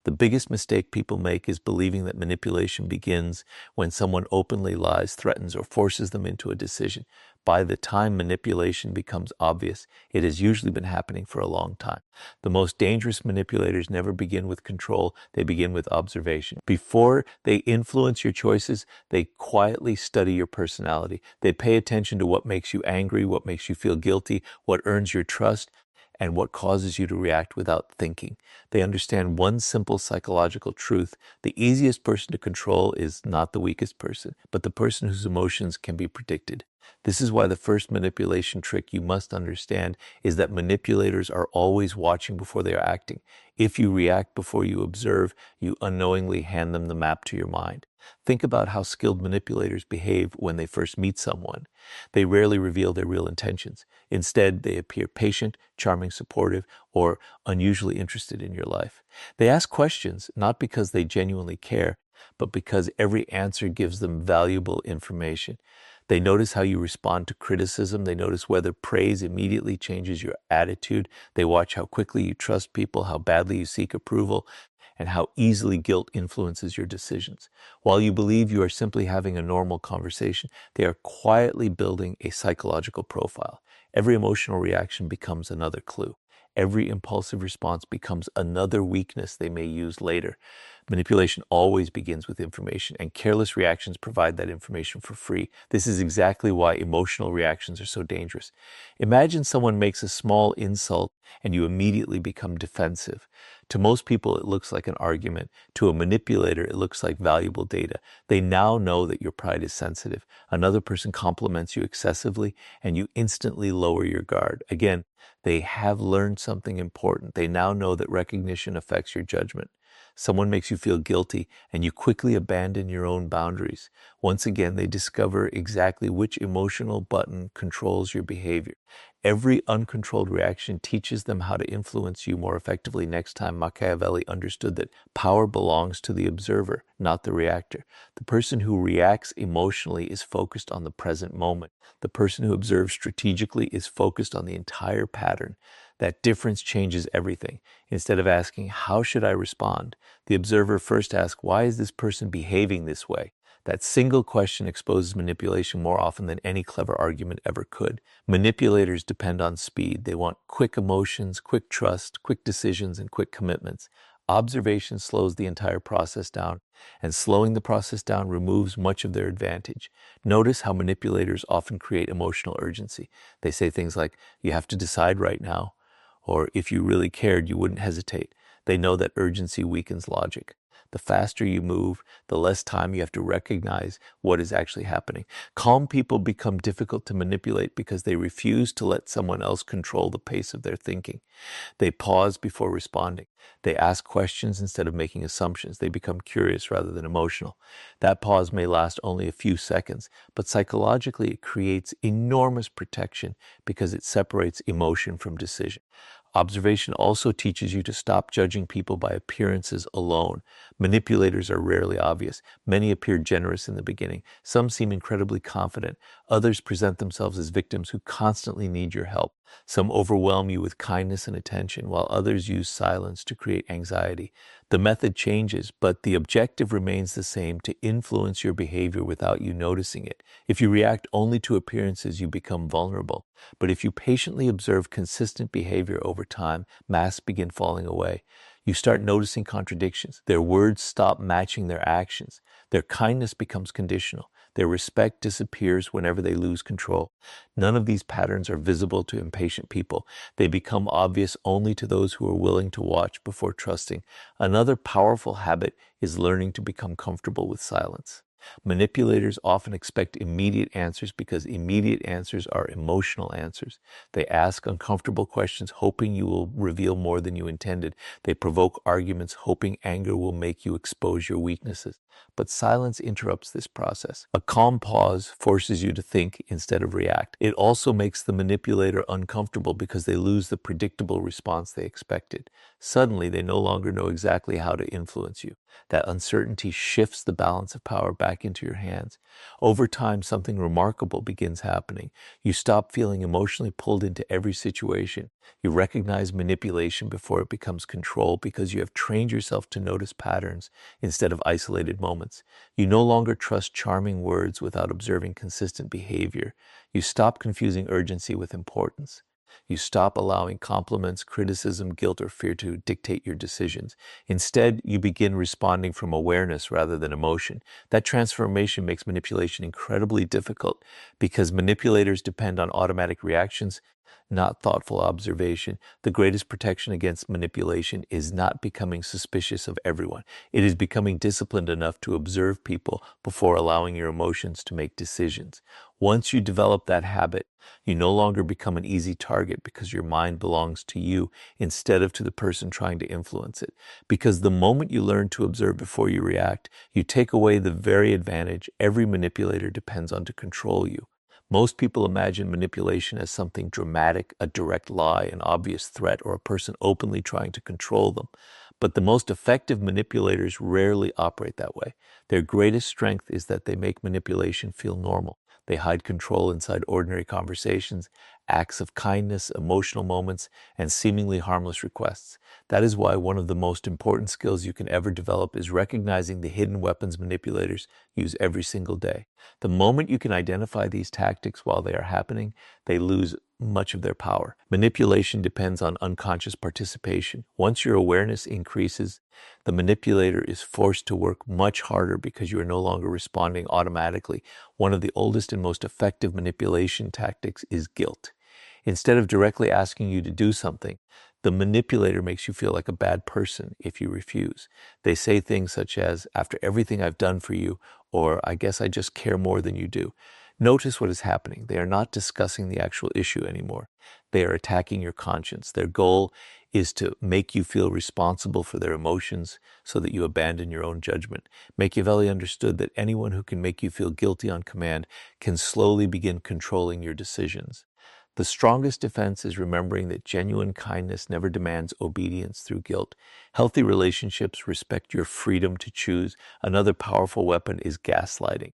The biggest mistake people make is believing that manipulation begins when someone openly lies, threatens, or forces them into a decision. By the time manipulation becomes obvious, it has usually been happening for a long time. The most dangerous manipulators never begin with control, they begin with observation. Before they influence your choices, they quietly study your personality. They pay attention to what makes you angry, what makes you feel guilty, what earns your trust, and what causes you to react without thinking. They understand one simple psychological truth: the easiest person to control is not the weakest person, but the person whose emotions can be predicted. This is why the first manipulation trick you must understand is that manipulators are always watching before they are acting. If you react before you observe, you unknowingly hand them the map to your mind. Think about how skilled manipulators behave when they first meet someone. They rarely reveal their real intentions. Instead, they appear patient, charming, supportive, or unusually interested in your life. They ask questions not because they genuinely care, but because every answer gives them valuable information. They notice how you respond to criticism. They notice whether praise immediately changes your attitude. They watch how quickly you trust people, how badly you seek approval, and how easily guilt influences your decisions. While you believe you are simply having a normal conversation, they are quietly building a psychological profile. Every emotional reaction becomes another clue. Every impulsive response becomes another weakness they may use later. Manipulation always begins with information, and careless reactions provide that information for free. This is exactly why emotional reactions are so dangerous. Imagine someone makes a small insult and you immediately become defensive. To most people, it looks like an argument. To a manipulator, it looks like valuable data. They now know that your pride is sensitive. Another person compliments you excessively, and you instantly lower your guard. Again, they have learned something important. They now know that recognition affects your judgment. Someone makes you feel guilty, and you quickly abandon your own boundaries. Once again, they discover exactly which emotional button controls your behavior. Every uncontrolled reaction teaches them how to influence you more effectively next time. Machiavelli understood that power belongs to the observer, not the reactor. The person who reacts emotionally is focused on the present moment. The person who observes strategically is focused on the entire pattern. That difference changes everything. Instead of asking, "How should I respond?" the observer first asks, "Why is this person behaving this way?" That single question exposes manipulation more often than any clever argument ever could. Manipulators depend on speed. They want quick emotions, quick trust, quick decisions, and quick commitments. Observation slows the entire process down, and slowing the process down removes much of their advantage. Notice how manipulators often create emotional urgency. They say things like, "You have to decide right now," or "If you really cared, you wouldn't hesitate." They know that urgency weakens logic. The faster you move, the less time you have to recognize what is actually happening. Calm people become difficult to manipulate because they refuse to let someone else control the pace of their thinking. They pause before responding. They ask questions instead of making assumptions. They become curious rather than emotional. That pause may last only a few seconds, but psychologically it creates enormous protection because it separates emotion from decision. Observation also teaches you to stop judging people by appearances alone. Manipulators are rarely obvious. Many appear generous in the beginning. Some seem incredibly confident. Others present themselves as victims who constantly need your help. Some overwhelm you with kindness and attention, while others use silence to create anxiety. The method changes, but the objective remains the same: to influence your behavior without you noticing it. If you react only to appearances, you become vulnerable. But if you patiently observe consistent behavior over time, masks begin falling away. You start noticing contradictions. Their words stop matching their actions. Their kindness becomes conditional. Their respect disappears whenever they lose control. None of these patterns are visible to impatient people. They become obvious only to those who are willing to watch before trusting. Another powerful habit is learning to become comfortable with silence. Manipulators often expect immediate answers because immediate answers are emotional answers. They ask uncomfortable questions hoping you will reveal more than you intended. They provoke arguments hoping anger will make you expose your weaknesses. But silence interrupts this process. A calm pause forces you to think instead of react. It also makes the manipulator uncomfortable because they lose the predictable response they expected. Suddenly, they no longer know exactly how to influence you. That uncertainty shifts the balance of power back back into your hands. Over time, something remarkable begins happening. You stop feeling emotionally pulled into every situation. You recognize manipulation before it becomes control because you have trained yourself to notice patterns instead of isolated moments. You no longer trust charming words without observing consistent behavior. You stop confusing urgency with importance. You stop allowing compliments, criticism, guilt, or fear to dictate your decisions. Instead, you begin responding from awareness rather than emotion. That transformation makes manipulation incredibly difficult because manipulators depend on automatic reactions, not thoughtful observation. The greatest protection against manipulation is not becoming suspicious of everyone. It is becoming disciplined enough to observe people before allowing your emotions to make decisions. Once you develop that habit, you no longer become an easy target because your mind belongs to you instead of to the person trying to influence it. Because the moment you learn to observe before you react, you take away the very advantage every manipulator depends on to control you. Most people imagine manipulation as something dramatic, a direct lie, an obvious threat, or a person openly trying to control them. But the most effective manipulators rarely operate that way. Their greatest strength is that they make manipulation feel normal. They hide control inside ordinary conversations, acts of kindness, emotional moments, and seemingly harmless requests. That is why one of the most important skills you can ever develop is recognizing the hidden weapons manipulators use every single day. The moment you can identify these tactics while they are happening, they lose much of their power. Manipulation depends on unconscious participation. Once your awareness increases, the manipulator is forced to work much harder because you are no longer responding automatically. One of the oldest and most effective manipulation tactics is guilt. Instead of directly asking you to do something, the manipulator makes you feel like a bad person if you refuse. They say things such as, "After everything I've done for you," or "I guess I just care more than you do." Notice what is happening. They are not discussing the actual issue anymore. They are attacking your conscience. Their goal is to make you feel responsible for their emotions so that you abandon your own judgment. Machiavelli understood that anyone who can make you feel guilty on command can slowly begin controlling your decisions. The strongest defense is remembering that genuine kindness never demands obedience through guilt. Healthy relationships respect your freedom to choose. Another powerful weapon is gaslighting.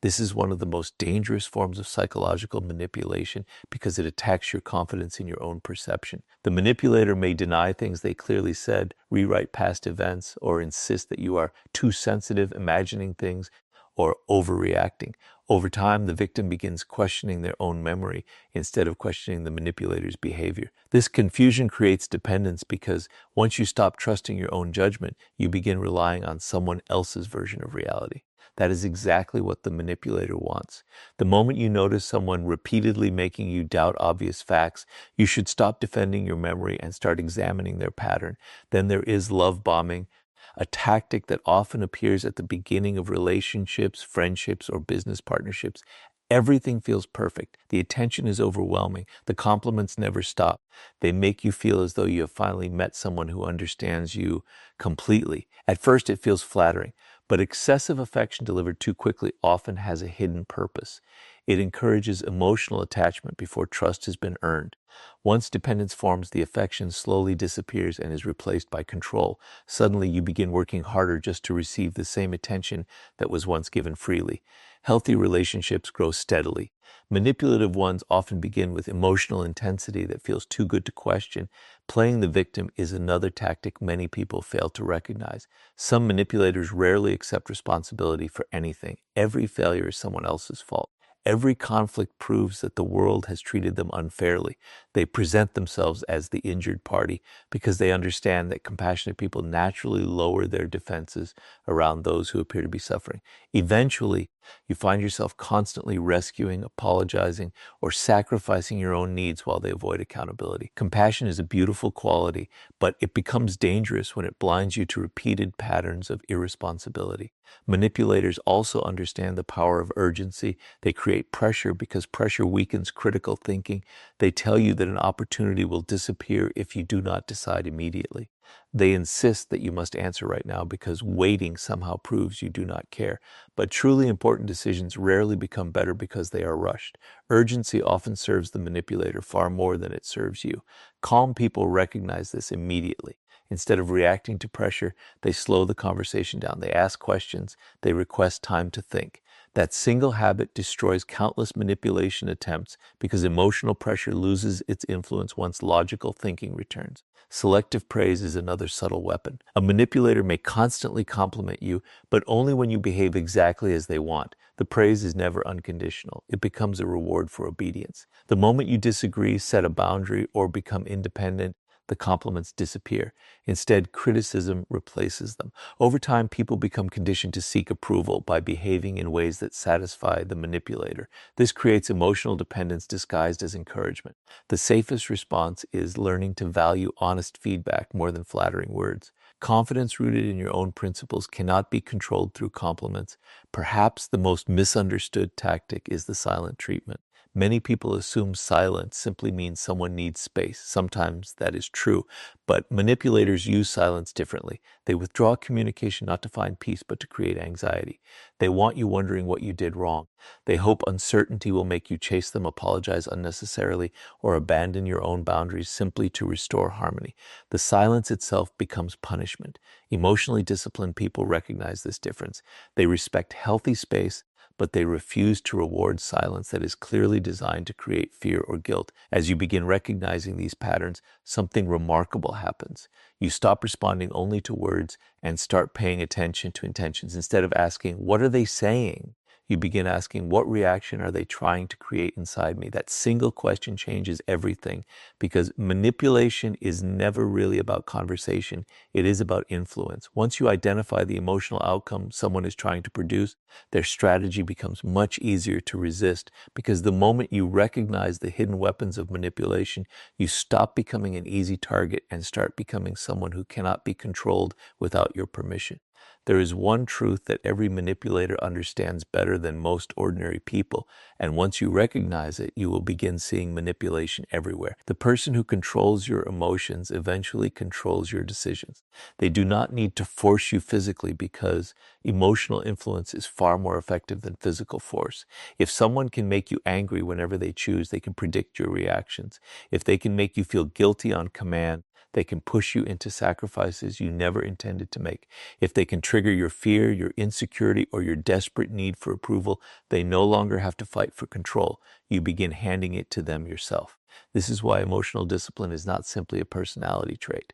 This is one of the most dangerous forms of psychological manipulation because it attacks your confidence in your own perception. The manipulator may deny things they clearly said, rewrite past events, or insist that you are too sensitive, imagining things, or overreacting. Over time, the victim begins questioning their own memory instead of questioning the manipulator's behavior. This confusion creates dependence because once you stop trusting your own judgment, you begin relying on someone else's version of reality. That is exactly what the manipulator wants. The moment you notice someone repeatedly making you doubt obvious facts, you should stop defending your memory and start examining their pattern. Then there is love bombing, a tactic that often appears at the beginning of relationships, friendships, or business partnerships. Everything feels perfect. The attention is overwhelming. The compliments never stop. They make you feel as though you have finally met someone who understands you completely. At first, it feels flattering, but excessive affection delivered too quickly often has a hidden purpose. It encourages emotional attachment before trust has been earned. Once dependence forms, the affection slowly disappears and is replaced by control. Suddenly, you begin working harder just to receive the same attention that was once given freely. Healthy relationships grow steadily. Manipulative ones often begin with emotional intensity that feels too good to question. Playing the victim is another tactic many people fail to recognize. Some manipulators rarely accept responsibility for anything. Every failure is someone else's fault. Every conflict proves that the world has treated them unfairly. They present themselves as the injured party because they understand that compassionate people naturally lower their defenses around those who appear to be suffering. Eventually, you find yourself constantly rescuing, apologizing, or sacrificing your own needs while they avoid accountability. Compassion is a beautiful quality, but it becomes dangerous when it blinds you to repeated patterns of irresponsibility. Manipulators also understand the power of urgency. They create pressure because pressure weakens critical thinking. They tell you that an opportunity will disappear if you do not decide immediately. They insist that you must answer right now because waiting somehow proves you do not care. But truly important decisions rarely become better because they are rushed. Urgency often serves the manipulator far more than it serves you. Calm people recognize this immediately. Instead of reacting to pressure, they slow the conversation down. They ask questions. They request time to think. That single habit destroys countless manipulation attempts because emotional pressure loses its influence once logical thinking returns. Selective praise is another subtle weapon. A manipulator may constantly compliment you, but only when you behave exactly as they want. The praise is never unconditional. It becomes a reward for obedience. The moment you disagree, set a boundary, or become independent, the compliments disappear. Instead, criticism replaces them. Over time, people become conditioned to seek approval by behaving in ways that satisfy the manipulator. This creates emotional dependence disguised as encouragement. The safest response is learning to value honest feedback more than flattering words. Confidence rooted in your own principles cannot be controlled through compliments. Perhaps the most misunderstood tactic is the silent treatment. Many people assume silence simply means someone needs space. Sometimes that is true, but manipulators use silence differently. They withdraw communication not to find peace, but to create anxiety. They want you wondering what you did wrong. They hope uncertainty will make you chase them, apologize unnecessarily, or abandon your own boundaries simply to restore harmony. The silence itself becomes punishment. Emotionally disciplined people recognize this difference. They respect healthy space, but they refuse to reward silence that is clearly designed to create fear or guilt. As you begin recognizing these patterns, something remarkable happens. You stop responding only to words and start paying attention to intentions. Instead of asking, "What are they saying?" you begin asking, "What reaction are they trying to create inside me?" That single question changes everything, because manipulation is never really about conversation. It is about influence. Once you identify the emotional outcome someone is trying to produce, their strategy becomes much easier to resist, because the moment you recognize the hidden weapons of manipulation, you stop becoming an easy target and start becoming someone who cannot be controlled without your permission. There is one truth that every manipulator understands better than most ordinary people, and once you recognize it, you will begin seeing manipulation everywhere. The person who controls your emotions eventually controls your decisions. They do not need to force you physically, because emotional influence is far more effective than physical force. If someone can make you angry whenever they choose, they can predict your reactions. If they can make you feel guilty on command, they can push you into sacrifices you never intended to make. If they can trigger your fear, your insecurity, or your desperate need for approval, they no longer have to fight for control. You begin handing it to them yourself. This is why emotional discipline is not simply a personality trait.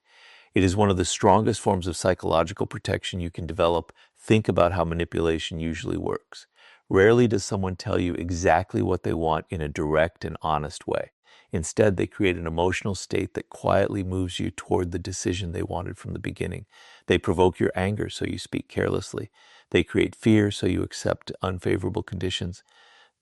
It is one of the strongest forms of psychological protection you can develop. Think about how manipulation usually works. Rarely does someone tell you exactly what they want in a direct and honest way. Instead, they create an emotional state that quietly moves you toward the decision they wanted from the beginning. They provoke your anger so you speak carelessly. They create fear so you accept unfavorable conditions.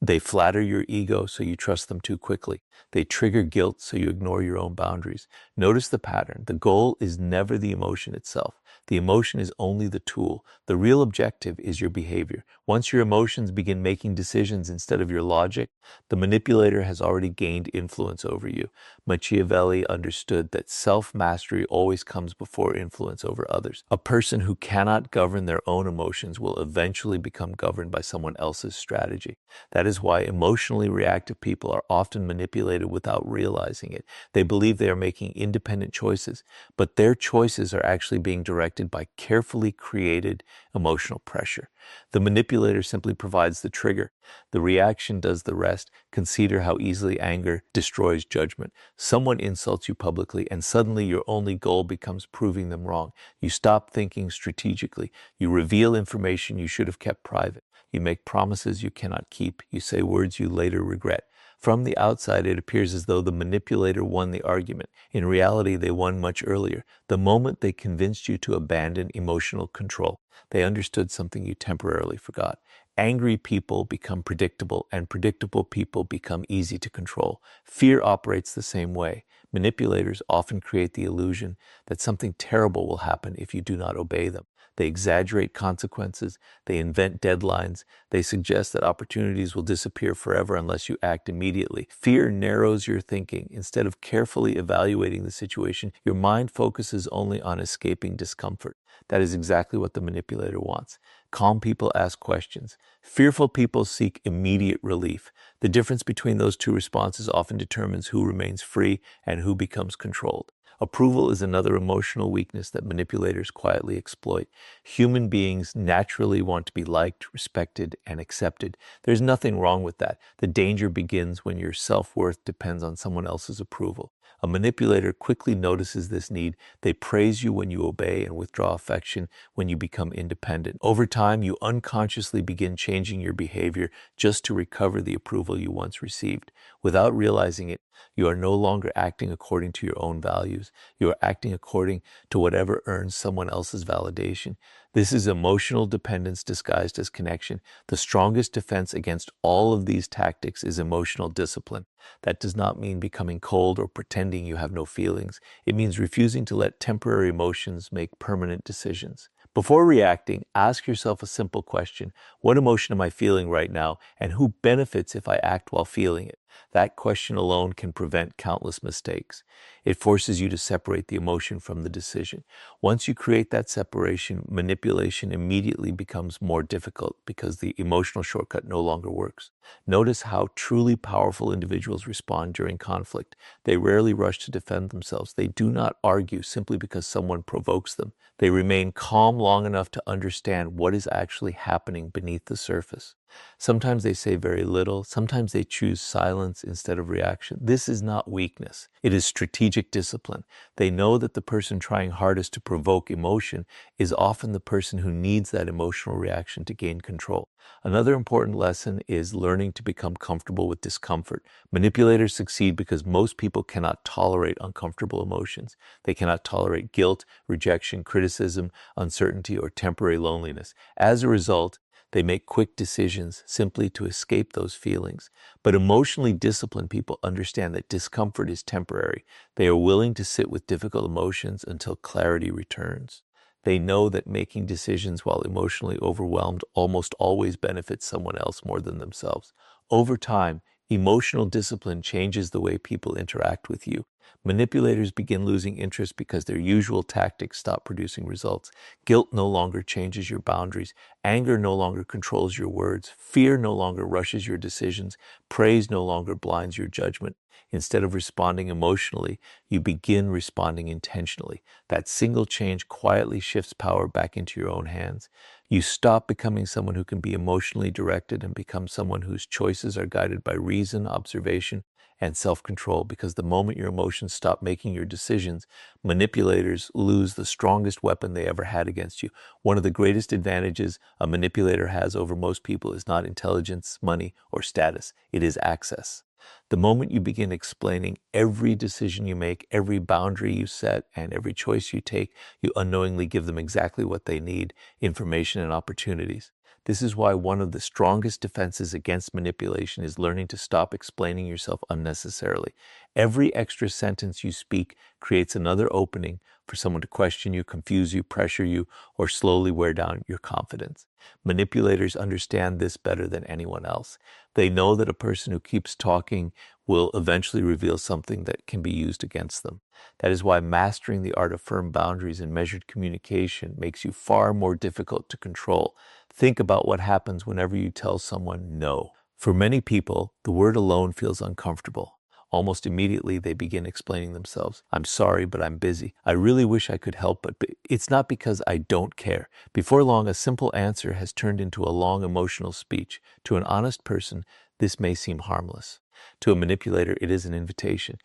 They flatter your ego so you trust them too quickly. They trigger guilt so you ignore your own boundaries. Notice the pattern. The goal is never the emotion itself. The emotion is only the tool. The real objective is your behavior. Once your emotions begin making decisions instead of your logic, the manipulator has already gained influence over you. Machiavelli understood that self-mastery always comes before influence over others. A person who cannot govern their own emotions will eventually become governed by someone else's strategy. That is why emotionally reactive people are often manipulated without realizing it. They believe they are making independent choices, but their choices are actually being directed by carefully created emotional pressure. The manipulator simply provides the trigger. The reaction does the rest. Consider how easily anger destroys judgment. Someone insults you publicly, and suddenly your only goal becomes proving them wrong. You stop thinking strategically. You reveal information you should have kept private. You make promises you cannot keep. You say words you later regret. From the outside, it appears as though the manipulator won the argument. In reality, they won much earlier, the moment they convinced you to abandon emotional control. They understood something you temporarily forgot. Angry people become predictable, and predictable people become easy to control. Fear operates the same way. Manipulators often create the illusion that something terrible will happen if you do not obey them. They exaggerate consequences. They invent deadlines. They suggest that opportunities will disappear forever unless you act immediately. Fear narrows your thinking. Instead of carefully evaluating the situation, your mind focuses only on escaping discomfort. That is exactly what the manipulator wants. Calm people ask questions. Fearful people seek immediate relief. The difference between those two responses often determines who remains free and who becomes controlled. Approval is another emotional weakness that manipulators quietly exploit. Human beings naturally want to be liked, respected, and accepted. There's nothing wrong with that. The danger begins when your self-worth depends on someone else's approval. A manipulator quickly notices this need. They praise you when you obey and withdraw affection when you become independent. Over time, you unconsciously begin changing your behavior just to recover the approval you once received. Without realizing it, you are no longer acting according to your own values. You are acting according to whatever earns someone else's validation. This is emotional dependence disguised as connection. The strongest defense against all of these tactics is emotional discipline. That does not mean becoming cold or pretending you have no feelings. It means refusing to let temporary emotions make permanent decisions. Before reacting, ask yourself a simple question. What emotion am I feeling right now, and who benefits if I act while feeling it? That question alone can prevent countless mistakes. It forces you to separate the emotion from the decision. Once you create that separation, manipulation immediately becomes more difficult because the emotional shortcut no longer works. Notice how truly powerful individuals respond during conflict. They rarely rush to defend themselves. They do not argue simply because someone provokes them. They remain calm long enough to understand what is actually happening beneath the surface. Sometimes they say very little. Sometimes they choose silence instead of reaction. This is not weakness. It is strategic discipline. They know that the person trying hardest to provoke emotion is often the person who needs that emotional reaction to gain control. Another important lesson is learning to become comfortable with discomfort. Manipulators succeed because most people cannot tolerate uncomfortable emotions. They cannot tolerate guilt, rejection, criticism, uncertainty, or temporary loneliness. As a result, they make quick decisions simply to escape those feelings. But emotionally disciplined people understand that discomfort is temporary. They are willing to sit with difficult emotions until clarity returns. They know that making decisions while emotionally overwhelmed almost always benefits someone else more than themselves. Over time, emotional discipline changes the way people interact with you. Manipulators begin losing interest because their usual tactics stop producing results. Guilt no longer changes your boundaries. Anger no longer controls your words. Fear no longer rushes your decisions. Praise no longer blinds your judgment. Instead of responding emotionally, you begin responding intentionally. That single change quietly shifts power back into your own hands. You stop becoming someone who can be emotionally directed and become someone whose choices are guided by reason, observation, and self-control, because the moment your emotions stop making your decisions, manipulators lose the strongest weapon they ever had against you. One of the greatest advantages a manipulator has over most people is not intelligence, money, or status. It is access. The moment you begin explaining every decision you make, every boundary you set, and every choice you take, you unknowingly give them exactly what they need: information and opportunities. This is why one of the strongest defenses against manipulation is learning to stop explaining yourself unnecessarily. Every extra sentence you speak creates another opening for someone to question you, confuse you, pressure you, or slowly wear down your confidence. Manipulators understand this better than anyone else. They know that a person who keeps talking will eventually reveal something that can be used against them. That is why mastering the art of firm boundaries and measured communication makes you far more difficult to control. Think about what happens whenever you tell someone no. For many people, the word alone feels uncomfortable. Almost immediately, they begin explaining themselves. I'm sorry, but I'm busy. I really wish I could help, but it's not because I don't care. Before long, a simple answer has turned into a long emotional speech. To an honest person, this may seem harmless. To a manipulator, it is an invitation.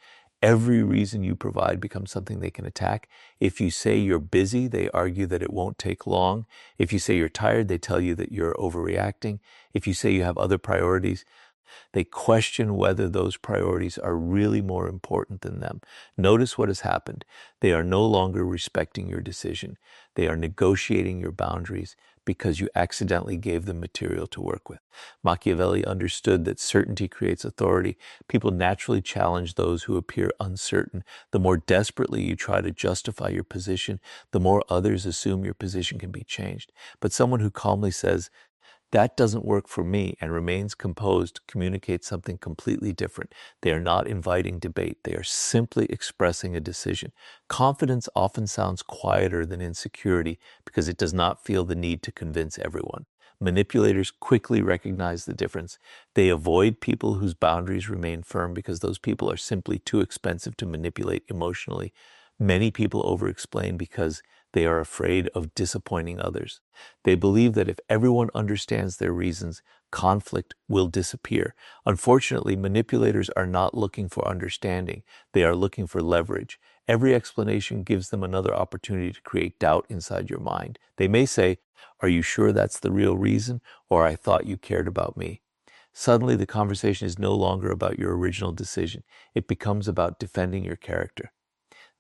Every reason you provide becomes something they can attack. If you say you're busy, they argue that it won't take long. If you say you're tired, they tell you that you're overreacting. If you say you have other priorities, they question whether those priorities are really more important than them. Notice what has happened. They are no longer respecting your decision. They are negotiating your boundaries because you accidentally gave them material to work with. Machiavelli understood that certainty creates authority. People naturally challenge those who appear uncertain. The more desperately you try to justify your position, the more others assume your position can be changed. But someone who calmly says, "That doesn't work for me," and remains composed, communicates something completely different. They are not inviting debate. They are simply expressing a decision. Confidence often sounds quieter than insecurity because it does not feel the need to convince everyone. Manipulators quickly recognize the difference. They avoid people whose boundaries remain firm because those people are simply too expensive to manipulate emotionally. Many people over-explain because they are afraid of disappointing others. They believe that if everyone understands their reasons, conflict will disappear. Unfortunately, manipulators are not looking for understanding. They are looking for leverage. Every explanation gives them another opportunity to create doubt inside your mind. They may say, "Are you sure that's the real reason?" Or, "I thought you cared about me." Suddenly, the conversation is no longer about your original decision. It becomes about defending your character.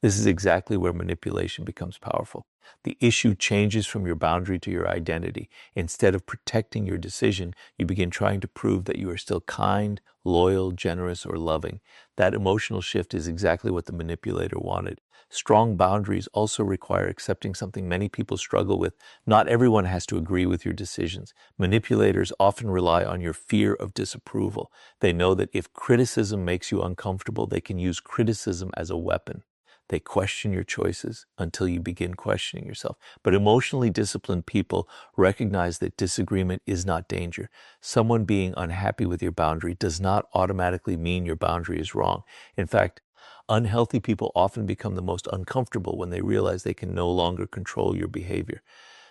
This is exactly where manipulation becomes powerful. The issue changes from your boundary to your identity. Instead of protecting your decision, you begin trying to prove that you are still kind, loyal, generous, or loving. That emotional shift is exactly what the manipulator wanted. Strong boundaries also require accepting something many people struggle with. Not everyone has to agree with your decisions. Manipulators often rely on your fear of disapproval. They know that if criticism makes you uncomfortable, they can use criticism as a weapon. They question your choices until you begin questioning yourself. But emotionally disciplined people recognize that disagreement is not danger. Someone being unhappy with your boundary does not automatically mean your boundary is wrong. In fact, unhealthy people often become the most uncomfortable when they realize they can no longer control your behavior.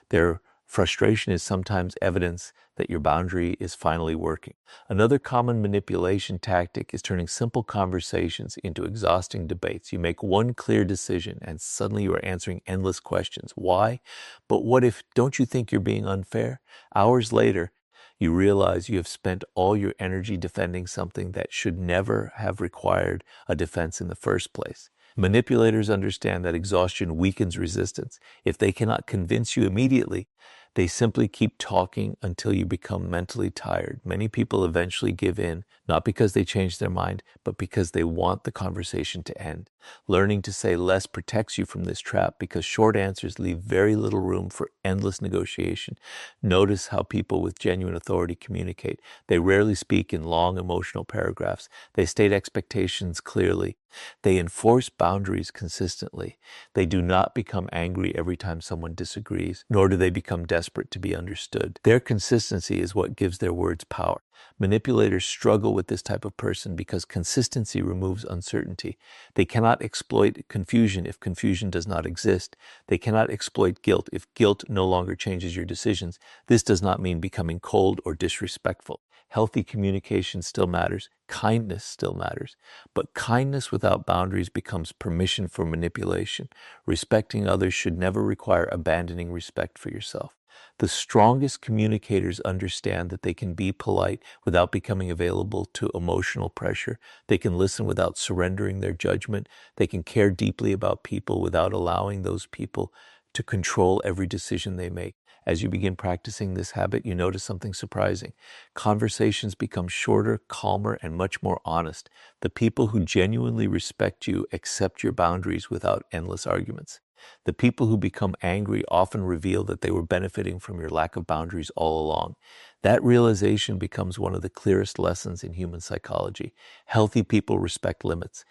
Their frustration is sometimes evidence that your boundary is finally working. Another common manipulation tactic is turning simple conversations into exhausting debates. You make one clear decision and suddenly you are answering endless questions. Why? But what if, don't you think you're being unfair? Hours later, you realize you have spent all your energy defending something that should never have required a defense in the first place. Manipulators understand that exhaustion weakens resistance. If they cannot convince you immediately, they simply keep talking until you become mentally tired. Many people eventually give in, not because they change their mind, but because they want the conversation to end. Learning to say less protects you from this trap because short answers leave very little room for endless negotiation. Notice how people with genuine authority communicate. They rarely speak in long emotional paragraphs. They state expectations clearly. They enforce boundaries consistently. They do not become angry every time someone disagrees, nor do they become desperate to be understood. Their consistency is what gives their words power. Manipulators struggle with this type of person because consistency removes uncertainty. They cannot exploit confusion if confusion does not exist. They cannot exploit guilt if guilt no longer changes your decisions. This does not mean becoming cold or disrespectful. Healthy communication still matters. Kindness still matters. But kindness without boundaries becomes permission for manipulation. Respecting others should never require abandoning respect for yourself. The strongest communicators understand that they can be polite without becoming available to emotional pressure. They can listen without surrendering their judgment. They can care deeply about people without allowing those people to control every decision they make. As you begin practicing this habit, you notice something surprising. Conversations become shorter, calmer, and much more honest. The people who genuinely respect you accept your boundaries without endless arguments. The people who become angry often reveal that they were benefiting from your lack of boundaries all along. That realization becomes one of the clearest lessons in human psychology. Healthy people respect limits.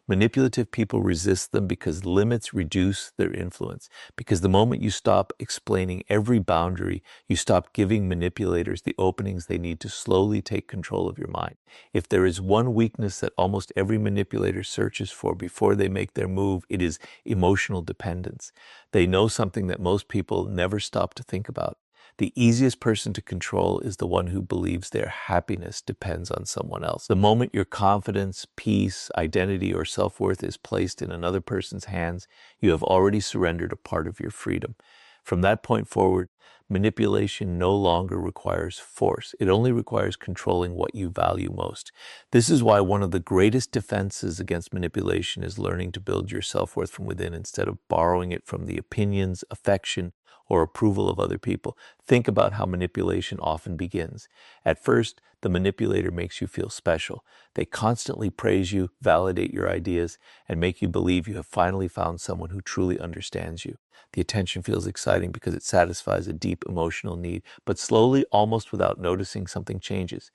Manipulative people resist them because limits reduce their influence. Because the moment you stop explaining every boundary, you stop giving manipulators the openings they need to slowly take control of your mind. If there is one weakness that almost every manipulator searches for before they make their move, it is emotional dependence. They know something that most people never stop to think about. The easiest person to control is the one who believes their happiness depends on someone else. The moment your confidence, peace, identity, or self-worth is placed in another person's hands, you have already surrendered a part of your freedom. From that point forward, manipulation no longer requires force. It only requires controlling what you value most. This is why one of the greatest defenses against manipulation is learning to build your self-worth from within instead of borrowing it from the opinions, affection, or approval of other people. Think about how manipulation often begins. At first, the manipulator makes you feel special. They constantly praise you, validate your ideas, and make you believe you have finally found someone who truly understands you. The attention feels exciting because it satisfies a deep emotional need, but slowly, almost without noticing, something changes.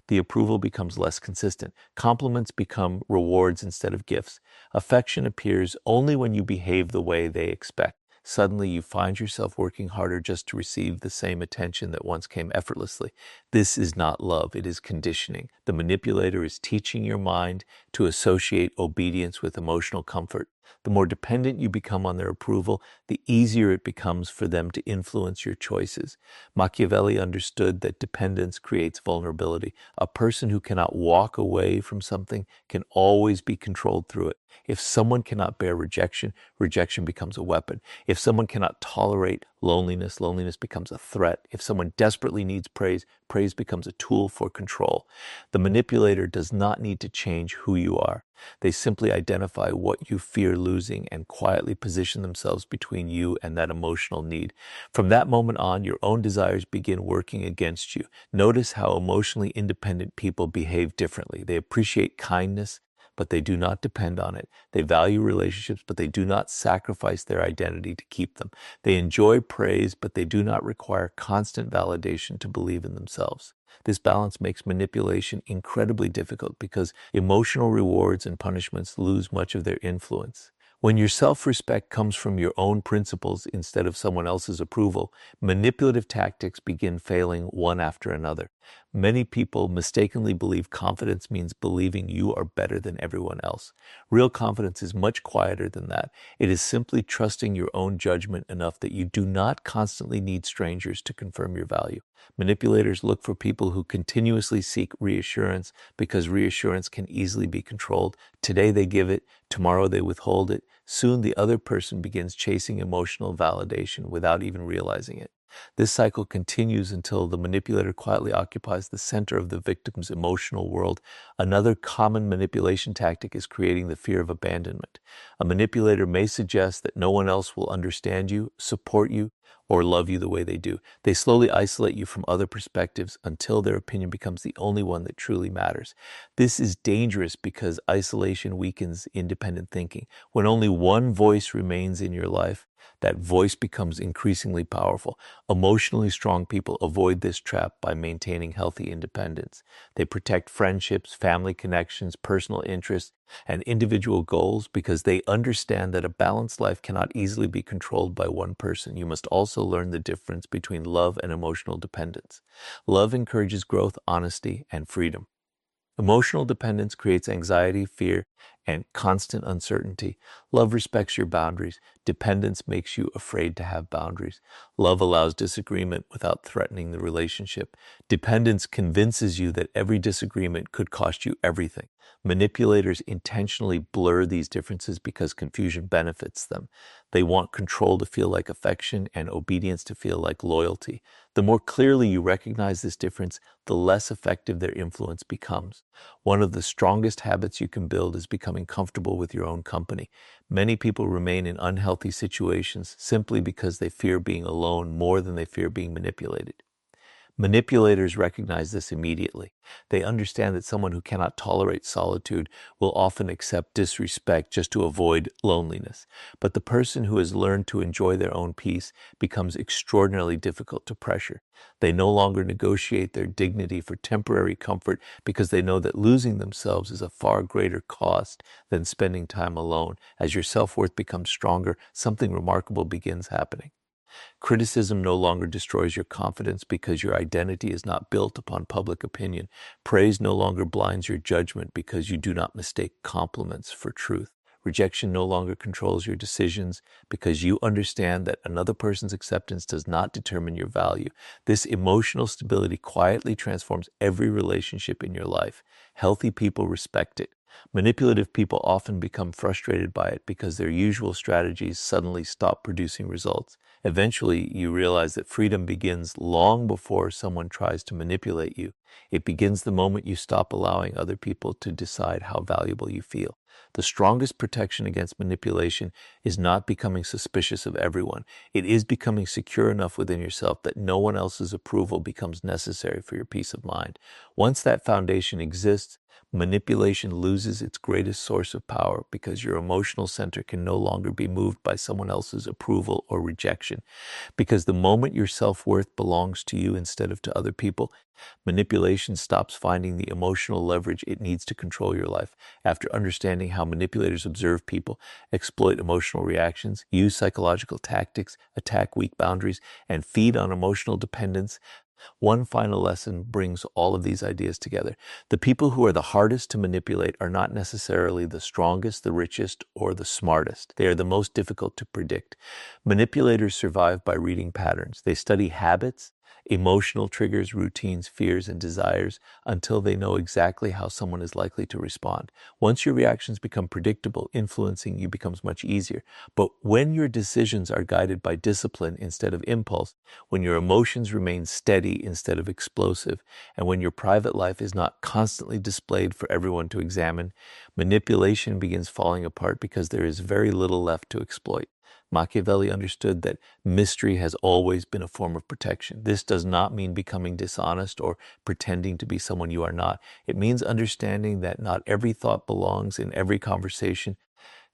The approval becomes less consistent. Compliments become rewards instead of gifts. Affection appears only when you behave the way they expect. Suddenly, you find yourself working harder just to receive the same attention that once came effortlessly. This is not love, it is conditioning. The manipulator is teaching your mind to associate obedience with emotional comfort. The more dependent you become on their approval, the easier it becomes for them to influence your choices. Machiavelli understood that dependence creates vulnerability. A person who cannot walk away from something can always be controlled through it. If someone cannot bear rejection, rejection becomes a weapon. If someone cannot tolerate loneliness, loneliness becomes a threat. If someone desperately needs praise, praise becomes a tool for control. The manipulator does not need to change who you are. They simply identify what you fear losing and quietly position themselves between you and that emotional need. From that moment on, your own desires begin working against you. Notice how emotionally independent people behave differently. They appreciate kindness, but they do not depend on it. They value relationships, but they do not sacrifice their identity to keep them. They enjoy praise, but they do not require constant validation to believe in themselves. This balance makes manipulation incredibly difficult because emotional rewards and punishments lose much of their influence. When your self-respect comes from your own principles instead of someone else's approval, manipulative tactics begin failing one after another. Many people mistakenly believe confidence means believing you are better than everyone else. Real confidence is much quieter than that. It is simply trusting your own judgment enough that you do not constantly need strangers to confirm your value. Manipulators look for people who continuously seek reassurance because reassurance can easily be controlled. Today they give it, tomorrow they withhold it. Soon the other person begins chasing emotional validation without even realizing it. This cycle continues until the manipulator quietly occupies the center of the victim's emotional world. Another common manipulation tactic is creating the fear of abandonment. A manipulator may suggest that no one else will understand you, support you, or love you the way they do. They slowly isolate you from other perspectives until their opinion becomes the only one that truly matters. This is dangerous because isolation weakens independent thinking. When only one voice remains in your life, that voice becomes increasingly powerful. Emotionally strong people avoid this trap by maintaining healthy independence. They protect friendships, family connections, personal interests, and individual goals because they understand that a balanced life cannot easily be controlled by one person. You must also learn the difference between love and emotional dependence. Love encourages growth, honesty, and freedom. Emotional dependence creates anxiety, fear, and constant uncertainty. Love respects your boundaries. Dependence makes you afraid to have boundaries. Love allows disagreement without threatening the relationship. Dependence convinces you that every disagreement could cost you everything. Manipulators intentionally blur these differences because confusion benefits them. They want control to feel like affection and obedience to feel like loyalty. The more clearly you recognize this difference, the less effective their influence becomes. One of the strongest habits you can build is becoming comfortable with your own company. Many people remain in unhealthy situations simply because they fear being alone more than they fear being manipulated. Manipulators recognize this immediately. They understand that someone who cannot tolerate solitude will often accept disrespect just to avoid loneliness. But the person who has learned to enjoy their own peace becomes extraordinarily difficult to pressure. They no longer negotiate their dignity for temporary comfort because they know that losing themselves is a far greater cost than spending time alone. As your self-worth becomes stronger, something remarkable begins happening. Criticism no longer destroys your confidence because your identity is not built upon public opinion. Praise no longer blinds your judgment because you do not mistake compliments for truth. Rejection no longer controls your decisions because you understand that another person's acceptance does not determine your value. This emotional stability quietly transforms every relationship in your life. Healthy people respect it. Manipulative people often become frustrated by it because their usual strategies suddenly stop producing results. Eventually, you realize that freedom begins long before someone tries to manipulate you. It begins the moment you stop allowing other people to decide how valuable you feel. The strongest protection against manipulation is not becoming suspicious of everyone. It is becoming secure enough within yourself that no one else's approval becomes necessary for your peace of mind. Once that foundation exists, manipulation loses its greatest source of power because your emotional center can no longer be moved by someone else's approval or rejection. Because the moment your self-worth belongs to you instead of to other people, manipulation stops finding the emotional leverage it needs to control your life. After understanding how manipulators observe people, exploit emotional reactions, use psychological tactics, attack weak boundaries, and feed on emotional dependence, One final lesson brings all of these ideas together. The people who are the hardest to manipulate are not necessarily the strongest, the richest, or the smartest. They are the most difficult to predict. Manipulators survive by reading patterns. They study habits, emotional triggers, routines, fears, and desires until they know exactly how someone is likely to respond. Once your reactions become predictable, influencing you becomes much easier. But when your decisions are guided by discipline instead of impulse, when your emotions remain steady instead of explosive, and when your private life is not constantly displayed for everyone to examine, manipulation begins falling apart because there is very little left to exploit. Machiavelli understood that mystery has always been a form of protection. This does not mean becoming dishonest or pretending to be someone you are not. It means understanding that not every thought belongs in every conversation.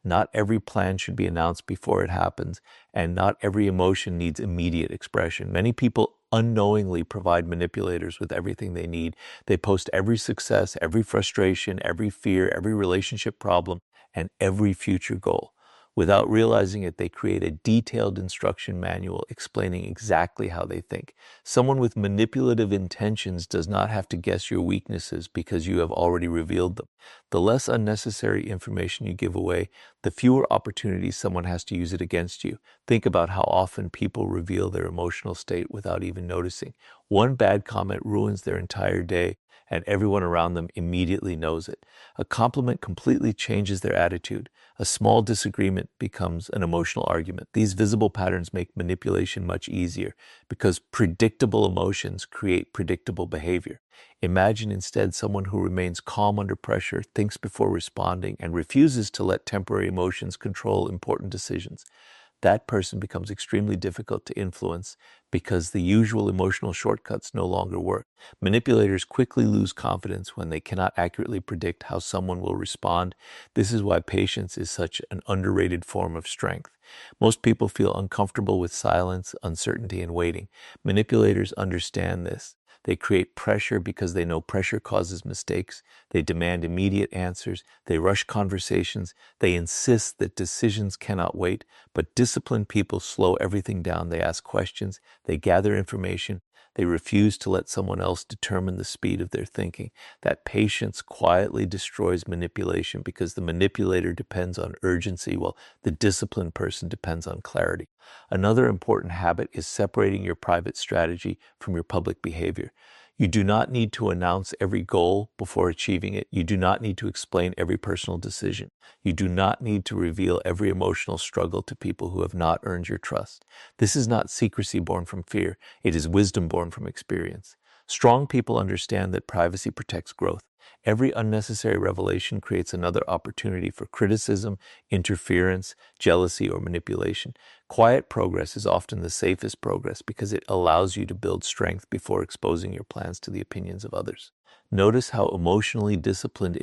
Not every plan should be announced before it happens, and not every emotion needs immediate expression. Many people unknowingly provide manipulators with everything they need. They post every success, every frustration, every fear, every relationship problem, and every future goal. Without realizing it, they create a detailed instruction manual explaining exactly how they think. Someone with manipulative intentions does not have to guess your weaknesses because you have already revealed them. The less unnecessary information you give away, the fewer opportunities someone has to use it against you. Think about how often people reveal their emotional state without even noticing. One bad comment ruins their entire day, and everyone around them immediately knows it. A compliment completely changes their attitude. A small disagreement becomes an emotional argument. These visible patterns make manipulation much easier because predictable emotions create predictable behavior. Imagine instead someone who remains calm under pressure, thinks before responding, and refuses to let temporary emotions control important decisions. That person becomes extremely difficult to influence because the usual emotional shortcuts no longer work. Manipulators quickly lose confidence when they cannot accurately predict how someone will respond. This is why patience is such an underrated form of strength. Most people feel uncomfortable with silence, uncertainty, and waiting. Manipulators understand this. They create pressure because they know pressure causes mistakes. They demand immediate answers. They rush conversations. They insist that decisions cannot wait. But disciplined people slow everything down. They ask questions. They gather information. They refuse to let someone else determine the speed of their thinking. That patience quietly destroys manipulation because the manipulator depends on urgency while the disciplined person depends on clarity. Another important habit is separating your private strategy from your public behavior. You do not need to announce every goal before achieving it. You do not need to explain every personal decision. You do not need to reveal every emotional struggle to people who have not earned your trust. This is not secrecy born from fear. It is wisdom born from experience. Strong people understand that privacy protects growth. Every unnecessary revelation creates another opportunity for criticism, interference, jealousy, or manipulation. Quiet progress is often the safest progress because it allows you to build strength before exposing your plans to the opinions of others. Notice how emotionally disciplined